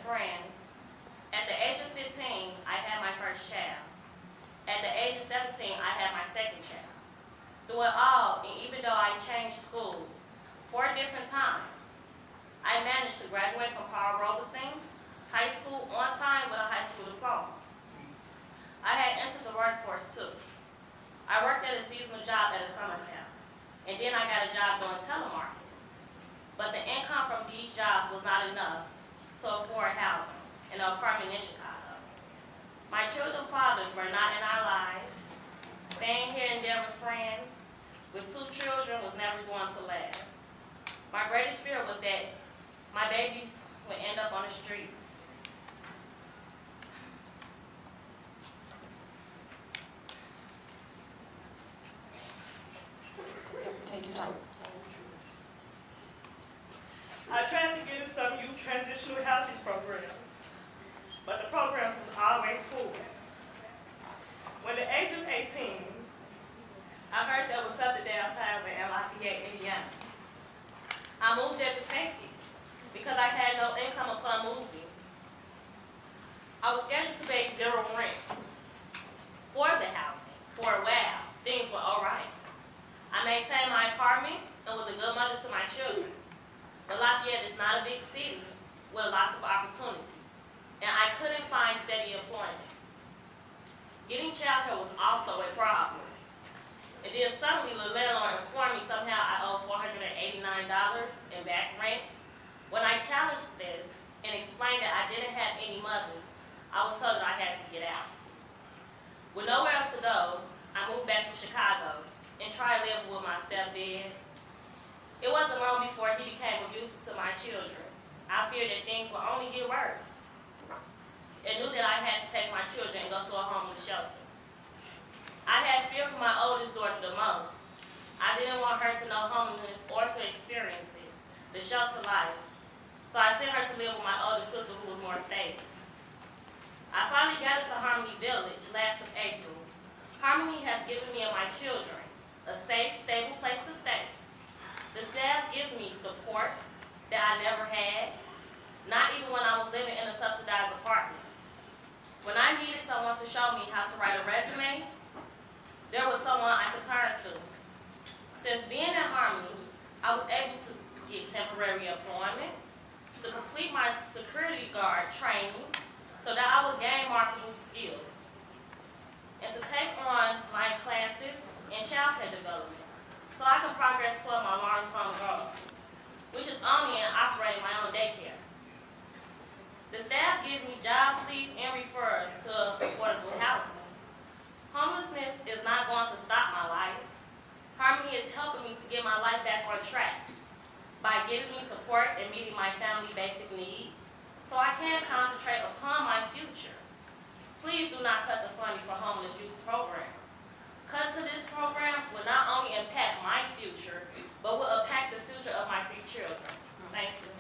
friends. At the age of 15, I had my first child. At the age of 17, I had my second child. Through it all, and even though I changed schools 4 different times, I managed to graduate from Paul Robeson High School on time with a high school diploma. I had entered the workforce too. I worked at a seasonal job at a summer camp, and then I got a job doing telemarketing. But the income from these jobs was not enough to afford housing in an apartment in Chicago. My children's fathers were not in our lives. Staying here and there with friends with 2 children was never going to last. My greatest fear was that my babies would end up on the streets. Take your time. I tried to get in some youth transitional housing programs, but the programs was always full. When the age of 18, I heard there was subsidized housing in Lafayette, Indiana. I moved there to take it because I had no income upon moving. I was scheduled to pay 0 rent for the housing. For a while, things were all right. I maintained my apartment and was a good mother to my children. But Lafayette is not a big city with lots of opportunities, and I couldn't find steady employment. Getting childcare was also a problem. And then suddenly the landlord informed me somehow I owe $489 in back rent. When I challenged this and explained that I didn't have any money, I was told that I had to get out. With nowhere else to go, I moved back to Chicago and tried living with my stepdad. It wasn't long before he became abusive to my children. I feared that things would only get worse, and knew that I had to take my children and go to a homeless shelter. I had fear for my oldest daughter the most. I didn't want her to know homelessness or to experience it, the shelter life. So I sent her to live with my older sister who was more stable. I finally got into Harmony Village last of April. Harmony has given me and my children a safe, stable place to stay. The staff gives me support that I never had, not even when I was living in a subsidized apartment. When I needed someone to show me how to write a resume, there was someone I could turn to. Since being at Harmony, I was able to get temporary employment, to complete my security guard training so that I would gain marketable skills, and to take on my classes in childcare development so I can progress toward my long-term goal, which is owning and operating my own daycare. The staff gives me jobs leads and refers to affordable housing. Homelessness is not going to stop my life. Harmony is helping me to get my life back on track by giving me support and meeting my family basic needs so I can concentrate upon my future. Please do not cut the funding for homeless youth programs. Cuts to these programs will not only impact my future, but will impact the future of my 3 children. Thank you.